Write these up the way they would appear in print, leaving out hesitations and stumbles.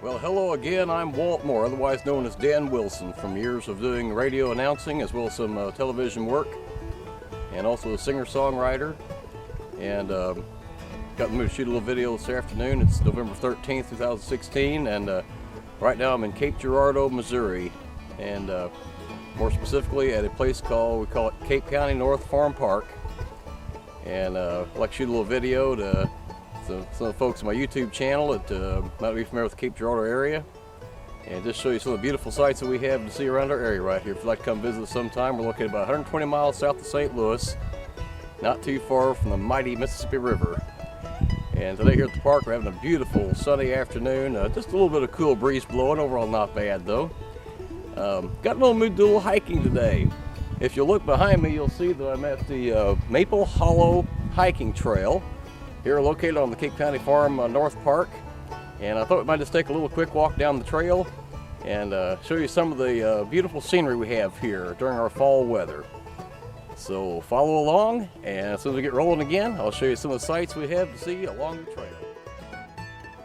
Well, hello again. I'm Walt Moore, otherwise known as Dan Wilson, from years of doing radio announcing as well as some television work, and also a singer-songwriter. And got the mood to shoot a little video this afternoon. It's November 13th, 2016, and right now I'm in Cape Girardeau, Missouri, and more specifically at a place we call it Cape County North Farm Park. And I'd like to shoot a little video to some of the folks on my YouTube channel that might be familiar with the Cape Girardeau area, and just show you some of the beautiful sights that we have to see around our area right here. If you'd like to come visit sometime, we're located about 120 miles south of St. Louis, not too far from the mighty Mississippi River. And today here at the park we're having a beautiful sunny afternoon, just a little bit of cool breeze blowing, overall not bad though. Got a little mood to do a little hiking today. If you look behind me, you'll see that I'm at the Maple Hollow hiking trail here located on the Cape County Farm North Park, and I thought we might just take a little quick walk down the trail and show you some of the beautiful scenery we have here during our fall weather. So follow along, and as soon as we get rolling again, I'll show you some of the sights we have to see along the trail.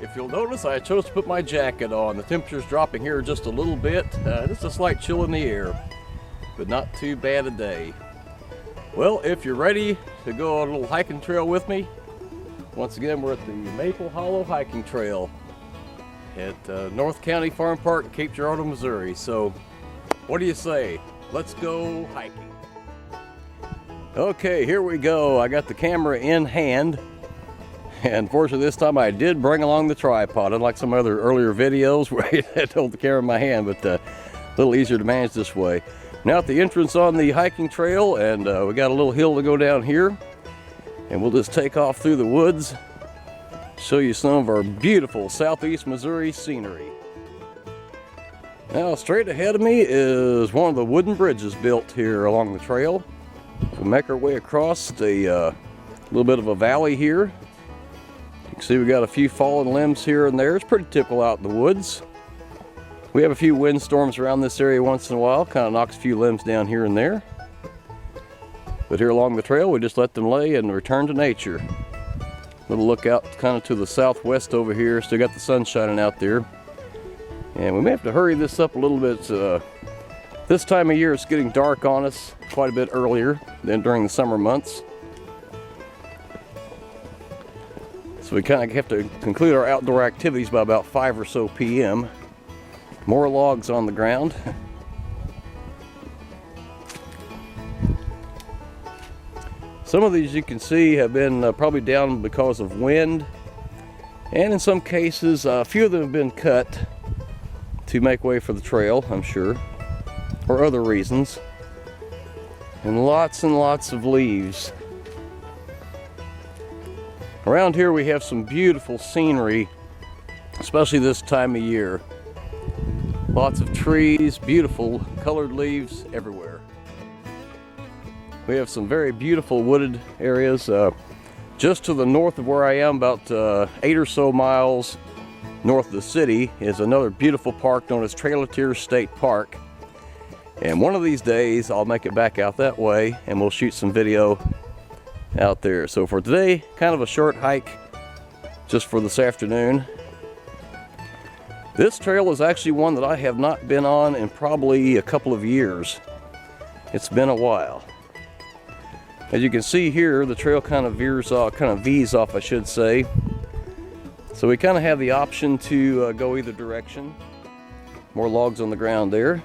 If you'll notice, I chose to put my jacket on. The temperature's dropping here just a little bit, just a slight chill in the air, but not too bad a day. Well, if you're ready to go on a little hiking trail with me, once again, we're at the Maple Hollow hiking trail at North County Farm Park, Cape Girardeau, Missouri. So, what do you say? Let's go hiking. Okay, here we go. I got the camera in hand, and fortunately this time I did bring along the tripod, unlike some other earlier videos where I had to hold the camera in my hand, but a little easier to manage this way. Now at the entrance on the hiking trail, and we got a little hill to go down here. And we'll just take off through the woods, show you some of our beautiful southeast Missouri scenery. Now straight ahead of me is one of the wooden bridges built here along the trail. We'll make our way across a little bit of a valley here. You can see we got a few fallen limbs here and there. It's pretty typical out in the woods. We have a few windstorms around this area once in a while, kind of knocks a few limbs down here and there. But here along the trail, we just let them lay and return to nature. Little look out kind of to the southwest over here. Still got the sun shining out there. And we may have to hurry this up a little bit. This time of year it's getting dark on us quite a bit earlier than during the summer months. So we kind of have to conclude our outdoor activities by about 5 or so p.m. More logs on the ground. Some of these you can see have been probably down because of wind, and in some cases a few of them have been cut to make way for the trail, I'm sure, or other reasons. And lots of leaves. Around here we have some beautiful scenery, especially this time of year. Lots of trees, beautiful colored leaves everywhere. We have some very beautiful wooded areas. Just to the north of where I am, about 8 or so miles north of the city, is another beautiful park known as Trail State Park. And one of these days I'll make it back out that way and we'll shoot some video out there. So for today, kind of a short hike just for this afternoon. This trail is actually one that I have not been on in probably a couple of years. It's been a while. As you can see here, the trail kind of veers off, V's off, I should say. So we kind of have the option to go either direction. More logs on the ground there.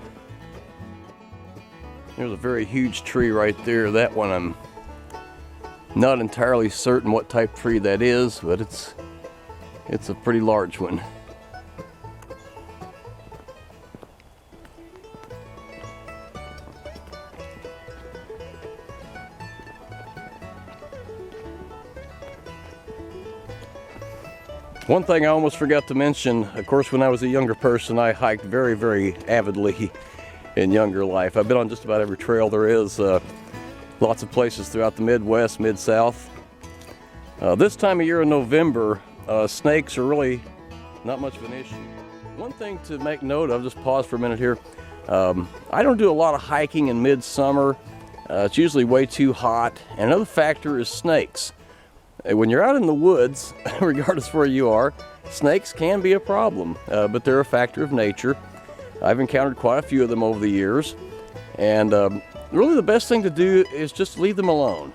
There's a very huge tree right there. That one I'm not entirely certain what type of tree that is, but it's a pretty large one. One thing I almost forgot to mention, of course, when I was a younger person, I hiked very, very avidly in younger life. I've been on just about every trail there is, lots of places throughout the Midwest, Mid-South. This time of year in November, snakes are really not much of an issue. One thing to make note of, just pause for a minute here, I don't do a lot of hiking in midsummer. It's usually way too hot. And another factor is snakes. when you're out in the woods, regardless of where you are, snakes can be a problem, but they're a factor of nature. I've encountered quite a few of them over the years, and really the best thing to do is just leave them alone.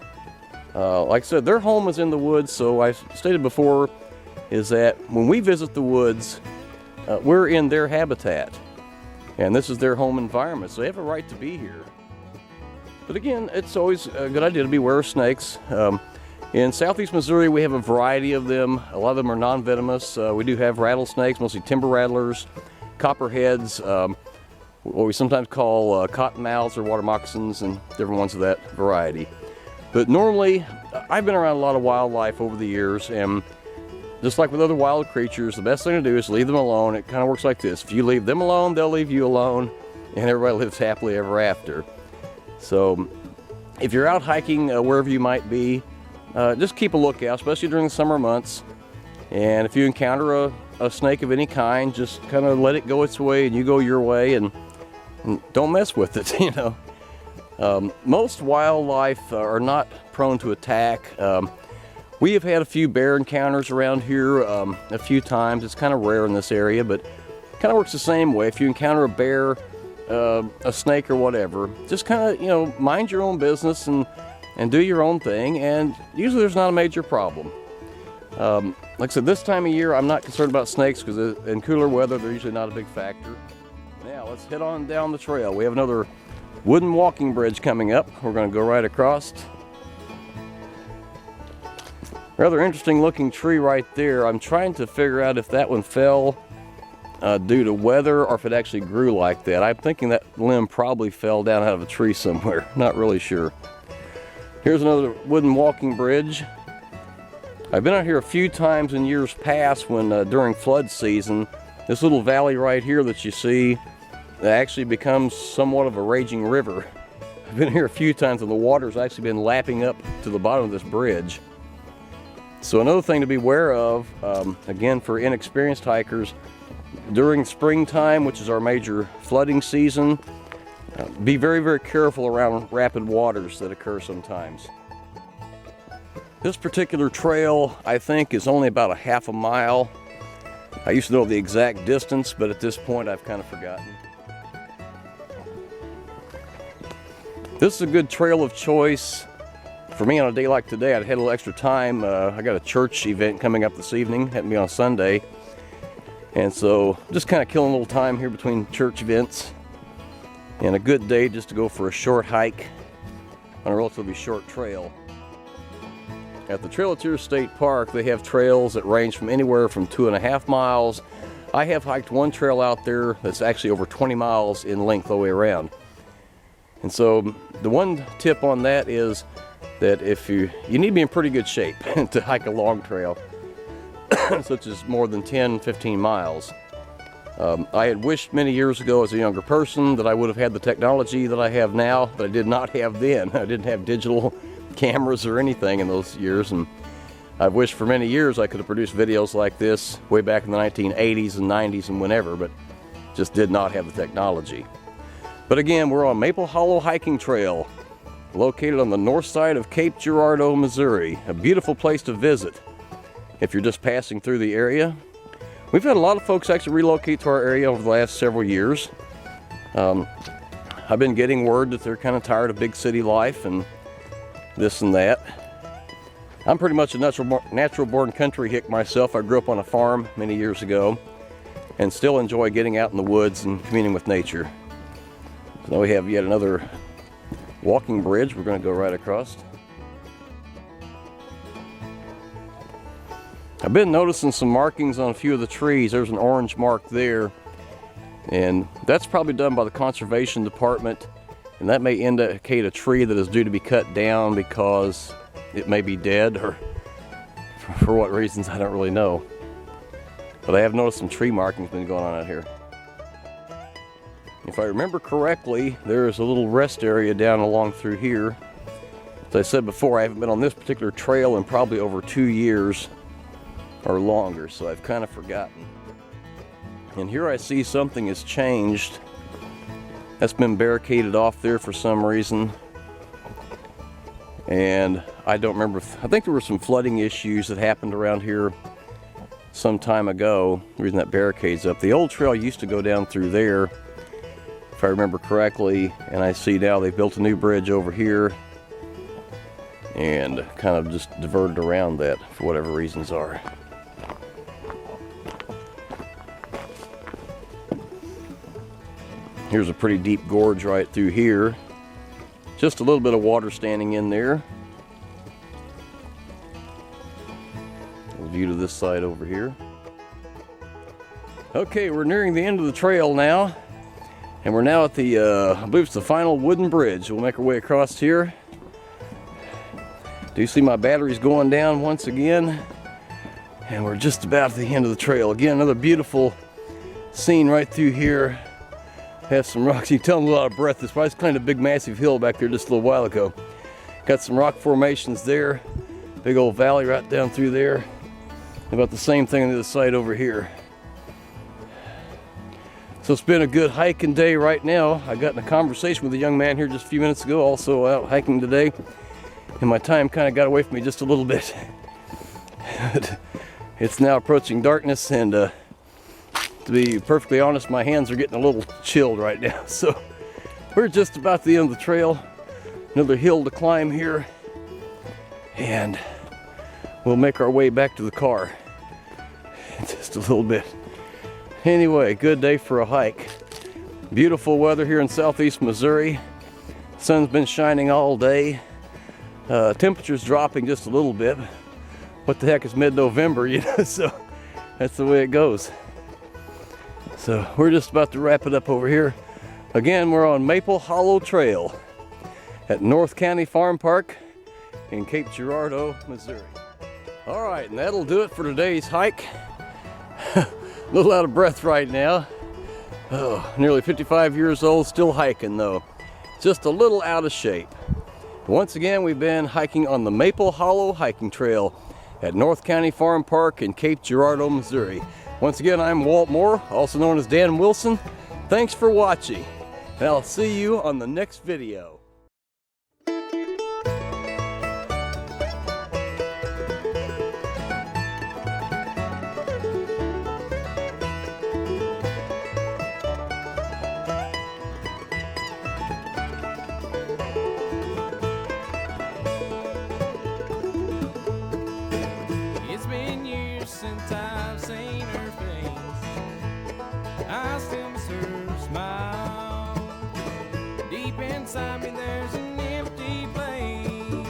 Like I said, their home is in the woods, so I stated before is that when we visit the woods, we're in their habitat, and this is their home environment, so they have a right to be here. But again, it's always a good idea to be aware of snakes. In southeast Missouri, we have a variety of them. A lot of them are non-venomous. We do have rattlesnakes, mostly timber rattlers, copperheads, what we sometimes call cottonmouths or water moccasins, and different ones of that variety. But normally, I've been around a lot of wildlife over the years, and just like with other wild creatures, the best thing to do is leave them alone. It kind of works like this. If you leave them alone, they'll leave you alone, and everybody lives happily ever after. So if you're out hiking wherever you might be, just keep a lookout, especially during the summer months. And if you encounter a snake of any kind, just kind of let it go its way and you go your way, and don't mess with it, you know. Most wildlife are not prone to attack. We have had a few bear encounters around here a few times. It's kind of rare in this area, but it kind of works the same way. If you encounter a bear, a snake or whatever, just kind of, you know, mind your own business and do your own thing, and usually there's not a major problem. Like I said, this time of year I'm not concerned about snakes because in cooler weather they're usually not a big factor. Now let's head on down the trail. We have another wooden walking bridge coming up. We're going to go right across. Rather interesting looking tree right there. I'm trying to figure out if that one fell due to weather or if it actually grew like that. I'm thinking that limb probably fell down out of a tree somewhere. Not really sure. Here's another wooden walking bridge. I've been out here a few times in years past when during flood season, this little valley right here that you see actually becomes somewhat of a raging river. I've been here a few times and the water's actually been lapping up to the bottom of this bridge. So another thing to be aware of, again for inexperienced hikers, during springtime, which is our major flooding season, be very, very careful around rapid waters that occur sometimes. This particular trail, I think, is only about a half a mile. I used to know the exact distance, but at this point I've kind of forgotten. This is a good trail of choice. For me on a day like today, I'd had a little extra time. I got a church event coming up this evening, happened to be on Sunday. And so just kind of killing a little time here between church events. And a good day just to go for a short hike on a relatively short trail. At the Trail of Tears State Park, they have trails that range from anywhere from 2.5 miles. I have hiked one trail out there that's actually over 20 miles in length all the way around. And so the one tip on that is that if you need to be in pretty good shape to hike a long trail, such as more than 10, 15 miles. I had wished many years ago as a younger person that I would have had the technology that I have now, but I did not have then. I didn't have digital cameras or anything in those years, and I've wished for many years I could have produced videos like this way back in the 1980s and 90s and whenever, but just did not have the technology. But again, we're on Maple Hollow Hiking Trail, located on the north side of Cape Girardeau, Missouri. A beautiful place to visit if you're just passing through the area. We've had a lot of folks actually relocate to our area over the last several years. I've been getting word that they're kind of tired of big city life and this and that. I'm pretty much a natural-born country hick myself. I grew up on a farm many years ago and still enjoy getting out in the woods and communing with nature. So now we have yet another walking bridge we're going to go right across. I've been noticing some markings on a few of the trees. There's an orange mark there, and that's probably done by the conservation department, and that may indicate a tree that is due to be cut down because it may be dead, or for what reasons I don't really know. But I have noticed some tree markings been going on out here. If I remember correctly, there is a little rest area down along through here. As I said before, I haven't been on this particular trail in probably over 2 years or longer, so I've kind of forgotten. And here I see something has changed. That's been barricaded off there for some reason. And I don't remember. I think there were some flooding issues that happened around here some time ago. The reason that barricade's up. The old trail used to go down through there, if I remember correctly, and I see now they've built a new bridge over here and kind of just diverted around that for whatever reasons are. Here's a pretty deep gorge right through here. Just a little bit of water standing in there. A view to this side over here. Okay, we're nearing the end of the trail now. And we're now at the, I believe it's the final wooden bridge. We'll make our way across here. Do you see my batteries going down once again? And we're just about at the end of the trail. Again, another beautiful scene right through here. Have some rocks. You can tell I'm a little out of breath. This was kind of a big, massive hill back there just a little while ago. Got some rock formations there. Big old valley right down through there. About the same thing on the other side over here. So it's been a good hiking day right now. I got in a conversation with a young man here just a few minutes ago, also out hiking today. And my time kind of got away from me just a little bit. It's now approaching darkness, and to be perfectly honest, my hands are getting a little chilled right now. So we're just about the end of the trail. Another hill to climb here, and we'll make our way back to the car in just a little bit. Anyway, good day for a hike. Beautiful weather here in southeast Missouri. Sun's been shining all day. Temperature's dropping just a little bit. What the heck, is mid-November, you know, so that's the way it goes. So we're just about to wrap it up over here. Again, we're on Maple Hollow Trail at North County Farm Park in Cape Girardeau, Missouri. All right, and that'll do it for today's hike. A little out of breath right now. Oh, nearly 55 years old, still hiking though. Just a little out of shape. Once again, we've been hiking on the Maple Hollow Hiking Trail at North County Farm Park in Cape Girardeau, Missouri. Once again, I'm Walt Moore, also known as Dan Wilson. Thanks for watching, and I'll see you on the next video. Since I've seen her face, I still miss her smile. Deep inside me there's an empty place.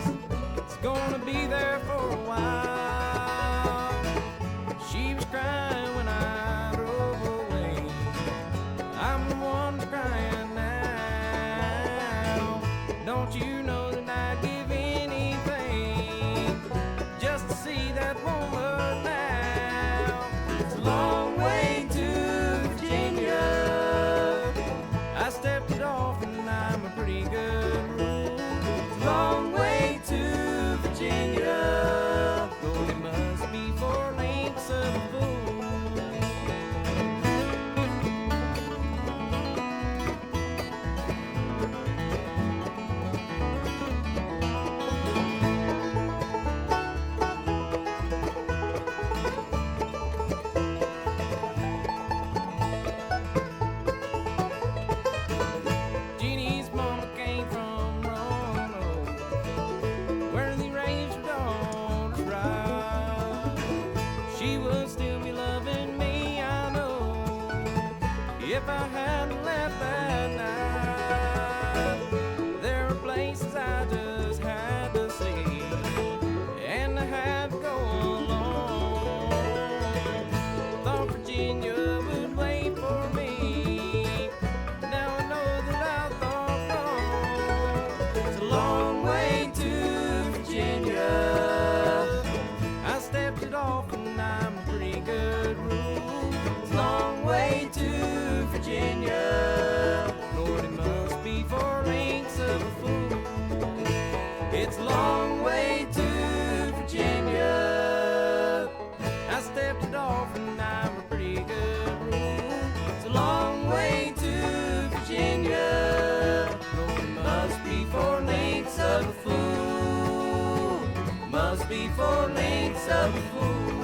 It's gonna be there for a while. She was crying when I drove away. I'm the one that's crying now. Don't you know that I'd give anything just to see that woman? Long way to Virginia. I stepped it off and I'm a pretty good rule. Long way to Virginia. Lord, it must be 4 lengths of a fool. She would still be loving me, I know, if I hadn't left that night. There were places I just had to see, and I had to go alone. Thought Virginia would wait for me. Now I know that I thought wrong. It's a long way to Virginia. I stepped it off and I'm a pretty good rule. It's a long way to Virginia. Lord, it must be 4 lengths of a fool. It's a long way to Virginia. I stepped it off and I'm a pretty good rule. It's a long way to Virginia. Lord, it must be 4 lengths of a fool. must be 4 lengths of a fool.